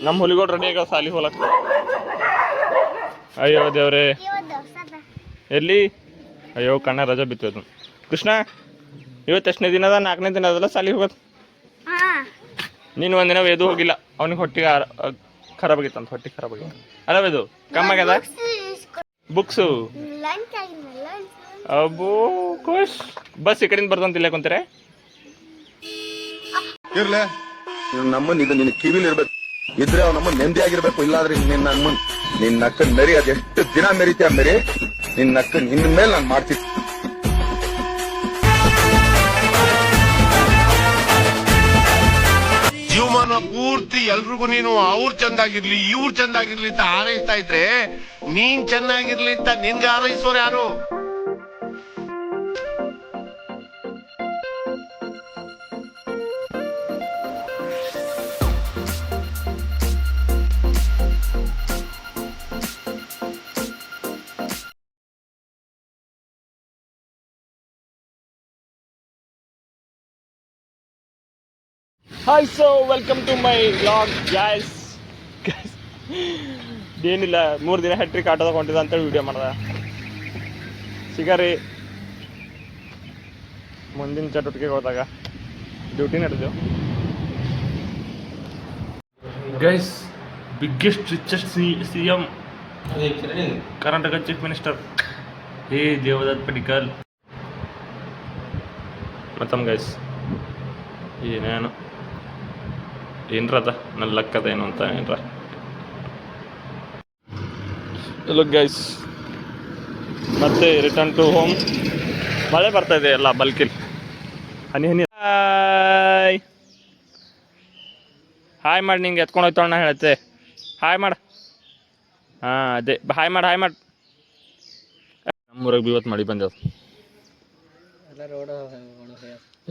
ನಮ್ಮ ಹುಲಿಗಳು ರೆಡಿ ಆಗ ಸಾಲಿ ಹೋಲಕ್ಕ. ಅಯ್ಯೋ ದೇವ್ರೆ, ಎಲ್ಲಿ? ಅಯ್ಯೋ ಕಣ್ಣ ರಜಾ ಬಿತ್ತೋದು. ಕೃಷ್ಣ ಇವತ್ತು ಎಷ್ಟನೇ ದಿನ ಅದ? 4ನೇ ದಿನ ಅದಲ್ಲ ಸಾಲಿಗೆ ಹೋಗೋದು. ನೀನು ಒಂದಿನ ವೇದು ಹೋಗಿಲ್ಲ, ಅವ್ನಿಗೆ ಹೊಟ್ಟಿಗೆ ಖರಾಬ್ ಆಗಿತ್ತಂತ. ಹೊಟ್ಟೆ ಖರಾಬ್ ಆಗಿತ್ತು ಅಲ್ಲ ವೇದು? ಕಮ್ಮಾಗ್ಯದ ಬುಕ್ಸು. ಅಬ್ಬೋ ಖುಷ್. ಬಸ್ ಈ ಕಡೆಯಿಂದ ಬರ್ದಂತಿಲ್ಲ ಕುಂತಾರೆ. ಇರ್ಲೆ ನಮ್ಮನ್ ಇದು ನಿನ್ನ ಕಿವಿಲಿ ಇರ್ಬೇಕು. ಇದ್ರೆ ಅವ್ ನಮ್ಮನ್ ನೆಮ್ಮದಿ ಆಗಿರ್ಬೇಕು. ಇಲ್ಲಾದ್ರೆ ನಿನ್ನ ಅಕ್ಕನ್ ಮೆರಿ ಅದೆಷ್ಟು ದಿನ ಮೆರಿತೀಯ ಮೆರಿ. ನಿನ್ನ ಅಕ್ಕನ್ ಇನ್ ಮೇಲೆ ನಾನು ಮಾಡ್ತೀನಿ. ಜೀವಮಾನ ಪೂರ್ತಿ ಎಲ್ರಿಗೂ ನೀನು ಅವ್ರು ಚಂದಾಗಿರ್ಲಿ ಇವ್ರು ಚಂದಾಗಿರ್ಲಿ ಅಂತ ಹಾರೈಸ್ತಾ ಇದ್ರೆ ನೀನ್ ಚೆನ್ನಾಗಿರ್ಲಿ ಅಂತ ನಿನ್ಗೆ ಹಾರೈಸೋರು ಯಾರು? Hi, so welcome to my vlog guys. ಏನಿಲ್ಲ, 3 ದಿನ ಹೆಟ್ರಿಕ್ ಆಟೋದಾಗ ಹೊಂಟಿದ ಅಂತೇಳಿ ವಿಡಿಯೋ ಮಾಡ್ದೆ. ಸಿಗರಿ ಮುಂದಿನ ಚಟುವಟಿಕೆಗೆ ಹೋದಾಗ ಡ್ಯೂಟಿ ನಡೆದೆವು. Guys, biggest richest CM Karnataka chief minister Devdutt Padikkal. ಮತ್ತಮ್ಮ ಗೈಸ್ ಏನೇನು ಏನ್ರದ ನನ್ನ ಲಕ್ಕದ ಏನು ಅಂತ ಏನ್ರ. ಲುಕ್ ಗೈಸ್, ಮತ್ತೆ ರಿಟರ್ನ್ ಟು ಹೋಮ್. ಮಳೆ ಬರ್ತಾ ಇದೆ ಎಲ್ಲ ಬಲ್ಕಿಲ್, ಹನಿ ಹನಿ. ಹಾಯ್ ಮಾಡಿ, ನಿಂಗೆ ಎತ್ಕೊಂಡು ಹೋಯ್ತು ಅಣ್ಣ ಹೇಳುತ್ತೆ. ಹಾಯ್ ಮಾಡು. ಹಾಂ ಅದೇ ಹಾಯ್ ಮಾಡಿ, ಹಾಯ್ ಮಾಡಿ. ನಮ್ಮೂರಾಗ ಇವತ್ತು ಮಳೆ ಬಂದದ.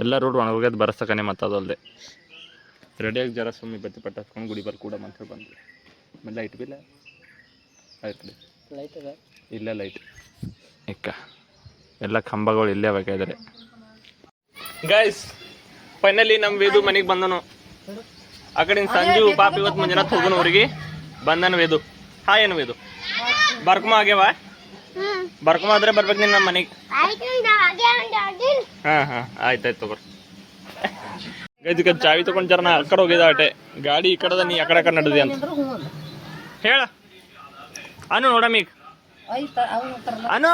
ಎಲ್ಲ ರೋಡ್ ಒಣಗೋಗ್ಯದ ಬರಸಕನೆ. ಮತ್ತು ಅದಲ್ಲದೆ ರೆಡಿಯಾಗಿ ಜರ ಸುಮ್ಮನೆ ಬತ್ತಿ ಪಟ್ಟ ಹತ್ಕೊಂಡು ಗುಡಿ ಬರ್ ಕೂಡ ಅಂತ ಬಂದ್ವಿ. ಆಮೇಲೆ ಲೈಟ್ ಬಿಲ್ಲ ಆಯ್ತು. ಲೈಟ್ ಅದ ಇಲ್ಲ, ಲೈಟ್ ಇಕ್ಕ ಎಲ್ಲ ಕಂಬಗಳು ಇಲ್ಲೇ ಬೇಕಾದ್ರೆ. ಗೈಸ್, ಫೈನಲಿ ನಮ್ಮ ವೇದು ಮನೆಗೆ ಬಂದನು. ಆ ಕಡೆ ಸಂಜು ಪಾಪ ಇವತ್ತು ಮುಂಜಾನೆ ಹೋಗೋನು ಊರಿಗೆ. ಬಂದನು ವೇದು. ಹಾಯ್ ಏನು ವೇದು? ಬರ್ಕಮ ಆಗ್ಯಾವ? ಬರ್ಕಮ ಆದ್ರೆ ಬರ್ಬೇಕು ನೀನು ನಮ್ಮ ಮನೆಗೆ. ಹಾಂ ಹಾಂ ಆಯ್ತಾಯ್ತು ತಗೋರಿ. ಗೈಸ್, ಚಾವಿ ತಗೊಂಡು ಜರ ನಾ ಆ ಕಡೆ ಹೋಗಿದ್ದ ಆಟೆ. ಗಾಡಿ ಈ ಕಡೆದ, ನೀ ಆ ಕಡೆ ನಡೆದಿ ಅಂತ ಹೇಳ. ಅನು ನೋಡಮ್ಮೀಗ ಅನು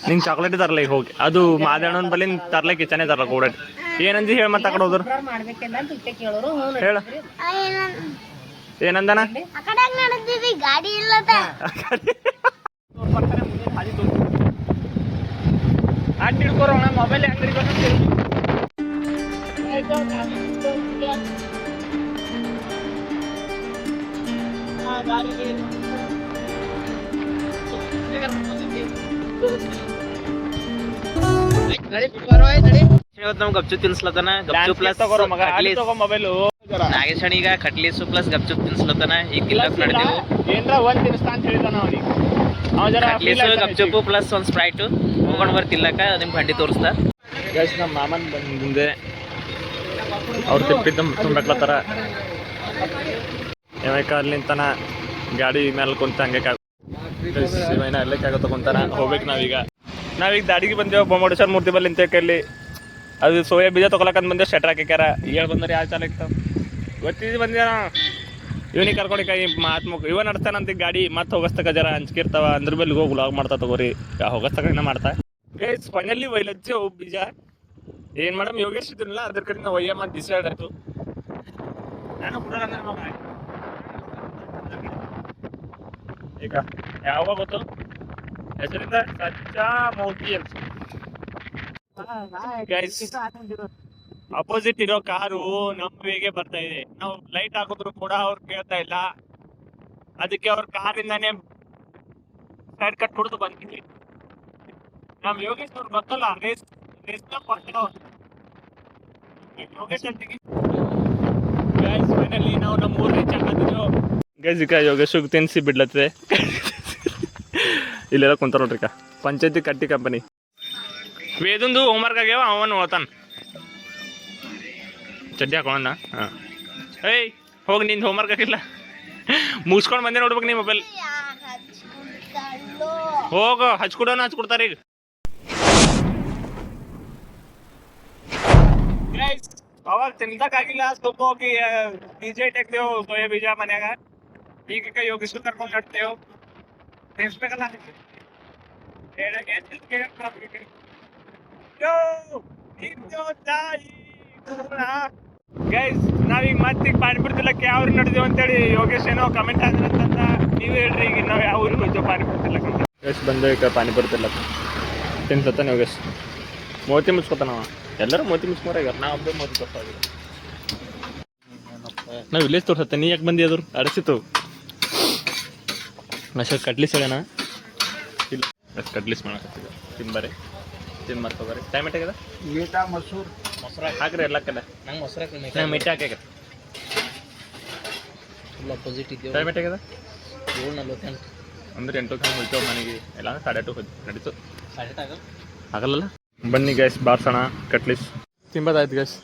ನಿಂಗೆ ಚಾಕ್ಲೇಟ್ ತರ್ಲ ಈಗ ಹೋಗಿ. ಅದು ಮಾದೇಣ್ಣನ ಬಲ್ಲಿ ತರ್ಲಿಕ್ಕೆ ಕಿಚನೆ ತರ್ಲಕ್ಕೆ ಓಡಾಡಿ. ಏನಂದಿ ಹೇಳಿ ಮತ್ತೆ ಆ ಕಡೆ ಹೋದ್ರು ಹೇಳ. ಏನಂದನ? ಗಾಡಿ ಇಲ್ಲದ ಆಟ ಹಿಡ್ಕೋರೋಣ ಮೊಬೈಲ್ ಅಂಗಡಿ ಇವತ್ತು ನಮ್ಗೆ ಗಪ್ಚುಪ್ ತಿನ್ಸ್ಲತ್ತಾನ. ಗಪ್ಚುಪ್ ಪ್ಲಸ್ ಮೊಬೈಲು ನಾಗೇಶ್ ಈಗ ಕಟ್ಲೀಸು ಪ್ಲಸ್ ಗಪ್ಚುಪ್ ತಿನ್ಸ್ಲತ್ತಾನ. ಈಗ ತಿನ್ನಕ್ ನಡೆದೆವು. ಏನ್ರ ಒಂದ್ ತಿನ್ಸ್ತಾ ಅಂತ ಹೇಳಿದಾನ ಅವನಿಗೆ. ಕಟ್ಲೀಸು ಗಪ್ಚುಪ್ಪು ಪ್ಲಸ್ ಒಂದು ಸ್ಪ್ರೈಟು ಹೋಗೋಣ ಬರ್ತಿಲ್ಲಕ ನಿಮ್ಗೆ ಭಂಡಿ ತೋರಿಸ್ತಾ. ಗೈಸ್, ನಮ್ಮ ಮಾಮನ್ ಬಂದೆ. ಅವ್ರು ತಿಪ್ಪಿದ್ದ ತುಂಬಕ್ಲತ್ತಾರ. ಯಾವಾಗ ಅಲ್ಲಿಂತನ ಗಾಡಿ ಮೇಲೆ ಕುಂತ ಹಂಗೆ ಇವನ ಎಲ್ಲೇ ಕಾಗ ತಗೊಂತಾನ. ಹೋಗ್ಬೇಕು ನಾವೀಗ ದಾಡಿಗೆ ಬಂದೇವು. ಬೊಮ್ಮಡೇಶ್ವರ ಮೂರ್ತಿ ಬಲ್ಲಿ ನಿಂತ ಕಲ್ಲಿ ಅದು ಸೋಯಾ ಬೀಜ ತೊಗೊಳಕಂತ ಬಂದೇವು. ಶೆಟ್ರ್ ಹಾಕ್ಯಾರ. ಹೇಳಿ ಬಂದ್ರೆ ಯಾವ ಚಾಲ ಇರ್ತಾವ ಗೊತ್ತಿದ್ದು ಬಂದ್ಯಾನ. ಇವನಿಗೆ ಕರ್ಕೊಂಡು ಕೈ ಮಾತ್ಮುಖ ಇವ ನಡ್ಸ್ತಾನಂತ ಗಾಡಿ. ಮತ್ತೆ ಹೋಗಸ್ತಕ ಜರ ಹಂಚ್ಕಿರ್ತಾವ. ಅಂದ್ರ ಮೇಲೆ ಹೋಗಿ ವ್ಲಾಗ್ ಮಾಡ್ತಾ ತಗೋರಿ. ಹೋಗಸ್ತಕ ಮಾಡ್ತಾ. ಗೈಸ್, ಫೈನಲಿ ಒಯ್ಲಚ್ಚಿ ಹೋಗಿ ಬೀಜ ಏನು ಮೇಡಮ್ ಯೋಗೇಶ್ ಇದ್ರಲ್ಲ, ಅದ್ರ ಕಡೆ ನಾವು ಒಯ್ಯ ಮಾಡಿ ಡಿಸೈಡ್ ಆಯಿತು. ನಾನು ಕೂಡ ಈಗ ಯಾವಾಗ ಗೊತ್ತು ಹೆಸರಿಂದ ಸಚ್ಚಾ ಮೌಟಿ ಅಂತ. ಗೈಸ್, ಅಪೋಸಿಟ್ ಇರೋ ಕಾರು ನಮ್ಮ ವೇಗೆ ಬರ್ತಾ ಇದೆ. ನಾವು ಲೈಟ್ ಹಾಕಿದ್ರು ಕೂಡ ಅವ್ರು ಕೇಳ್ತಾ ಇಲ್ಲ. ಅದಕ್ಕೆ ಅವ್ರ ಕಾರಿಂದಾನೇ ಸೈಡ್ ಕಟ್ ಹೊಡೆದು ಬಂದ್ಬಿಟ್ವಿ. ನಮ್ ಯೋಗೇಶ್ ಅವ್ರು ಗೊತ್ತಲ್ಲ, ರೇಸ್ ಫೈನಲಿ ನಾವು ನಮ್ಮ ಊರ್ ರೀಚ್ ಆಗಿದ್ರು. ಗೈಸ್, ಈಗ ಯೋಗೇಶ್ ತಿನ್ಸಿ ಬಿಡ್ಲತ್ತದೆ. ಇಲ್ಲೆಲ್ಲ ಕುಂತಾರ ನೋಡ್ರಿ. ಪಂಚಾಯತಿ ಕಟ್ಟಿ ಕಂಪನಿ. ವೇದೊಂದು ಹೋಮ್ವರ್ಕ್ ಆಗ್ಯಾವ, ಅವನು ಓದ್ತಾನ. ಚಡ್ಡಿ ಹಾಕೋಣ. ಹಾಂ, ಏಯ್ ಹೋಗಿ ನಿಂದು ಹೋಮ್ವರ್ಕ್ ಆಗಿಲ್ಲ ಮುಗಿಸ್ಕೊಂಡು ಬಂದೆ ನೋಡ್ಬೇಕು ನೀ ಮೊಬೈಲ್ ಹೋಗ ಹಚ್ಕೊಡೋಣ ಹಚ್ಕೊಡ್ತಾರೆ ಈಗ ಅವಾಗ ತಿನ್ಸಕ್ಕಾಗಿಲ್ಲ ಸ್ವಲ್ಪ ಹೋಗಿ ಬೀಜ ಇಟ್ಟೇವು ಸೋಯಾ ಬೀಜ ಮನ್ಯಾಗ ಈಗ ಯೋಗಿಸ್ರು ಕರ್ಕೊಂಡು ಕಟ್ತೇವು ತಿನ್ಸ್ಬೇಕಲ್ಲ ಗೈಸ್ ನಾವೀಗ ಮತ್ತೆ ಪಾನಿಪುರಿ ತಿಲ್ಲಕ್ಕೆ ಯಾವ ಊರಿಗೆ ನಡೆದೇವು ಅಂತೇಳಿ ಯೋಗೇಶ್ ಏನೋ ಕಮೆಂಟ್ ಆಗಿರಂತ ನೀವು ಹೇಳ್ರಿ ಈಗ ನಾವು ಯಾವ ಊರಿಗೆ ಹೋಗ್ತೇವೆ ಪಾನಿಪುರಿ ತಿಲ್ಲಕ್ಕೆ ಅಂತ ಯೋಗೇಶ್ ಬಂದು ಈಗ ಪಾನಿಪುರಿ ತಿಲ್ಲಕ್ಕೆ ತಿನ್ಸತ್ತಾನೆ ಯೋಗೇಶ್ ಮೋತಿ ಮುಚ್ಕೋತಾನ ಎಲ್ಲರೂ ಮೋತಿ ಮುಚ್ಕೋರ ಈಗ ನಾ ಒಬ್ಬೇ ಮೋತಿ ತೋರ್ಸಾಗಿದೆ ನಾವು ವಿಲೇಜ್ ತೋರ್ಸತ್ತೆ ನೀ ಯಾಕೆ ಬಂದಿ ಅದ್ರ ಅಡಸಿತ್ತು ಅಷ್ಟು ಕಟ್ಲಿಸ್ ಹೇಳೋಣ ಇಲ್ಲ ಅಷ್ಟು ಕಟ್ಲಿಸ್ ಮಾಡಕತ್ತಿದ್ದೆ ತಿನ್ಬಾರಿ ತಿನ್ ಮತ್ತೋಗ್ರಿ ಟೈಮ್ ಎಟ್ಟಾಗದ ಮೀಟಾ ಮಸೂರ್ ಮೊಸರು ಹಾಕ್ರಿ ಎಲ್ಲಕ್ಕೆಲ್ಲ ನಂಗೆ ಮೊಸರು ನಂಗೆ ಮಿಟ್ಟಿ ಹಾಕಾಗ ಫುಲ್ ಅಪೋಸಿಟ್ ಇದ್ದೇವೆ ಟೈಮ್ ಎಟ್ಟಾಗದ 7:48 ಅಂದ್ರೆ 8 ಹಂಗೆ ಹೋಯ್ತೇವೆ ಮನೆಗೆ ಇಲ್ಲ ಅಂದ್ರೆ 8:30 ಹೋಯ್ತು ನಡೀತು ಆಗಲ್ಲ ಆಗಲ್ಲ ಬನ್ನಿ ಗ್ಯಾಸ್ ಬಾರ್ಸೋಣ ಕಟ್ಲಿಸ್ ತಿಂಬದಾಯ್ತು ಗ್ಯಾಸ್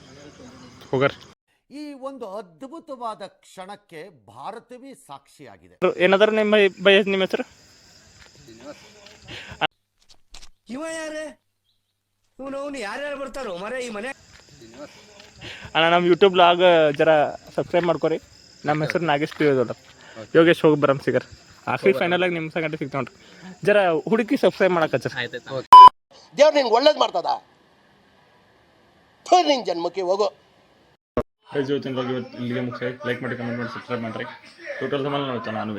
ಹೋಗರ್ ಈ ಒಂದು ಅದ್ಭುತವಾದ ಕ್ಷಣಕ್ಕೆ ಭಾರತವೇ ಸಾಕ್ಷಿಯಾಗಿದೆ. ಏನಾದ್ರು ನಿಮ್ಮ ಬೈ ನಿಮ್ಮ ಹೆಸರು ಇವ ಯಾರೇ ಇವನು ಯಾರ್ಯಾರು ಬರ್ತಾರೋ ಮರೆ ಈ ಮನೆ ಅಣ್ಣ ನಮ್ಮ ಯೂಟ್ಯೂಬ್ ಲಾಗ್ ಜರ ಸಬ್ಸ್ಕ್ರೈಬ್ ಮಾಡ್ಕೊರಿ ನಮ್ಮ ಹೆಸರು ನಾಗೇಶ್ ಪಿ ದೊಡ್ಡ ಯೋಗೇಶ್ ಹೋಗಿ ಬರಮ್ ಸಿಗರ್ ಆಖರಿ ಫೈನಲ್ ಆಗಿ ನಿಮ್ಮ ಸಂಗಟ ಸಿಗ್ತಾ ಉಂಟು ಜರ ಹುಡುಕಿ ಸಬ್ಸ್ಕ್ರೈಬ್ ಮಾಡಕ್ಕೆ ಸರ್ ಆಯ್ತಾಯ್ತು ದೇವ್ರು ನಿಂಗೆ ಒಳ್ಳೇದು ಮಾಡ್ತದ ನಿನ್ ಜನ್ಮಕ್ಕೆ ಹೋಗೋ ಇಲ್ಲಿಗೆ ಮುಗಿಸಿ ಲೈಕ್ ಮಾಡಿ ಕಮೆಂಟ್ ಮಾಡಿ ಸಬ್ಸ್ಕ್ರೈಬ್ ಮಾಡಿರಿ ಟೋಟಲ್ ಸಮಾನ ನಾನು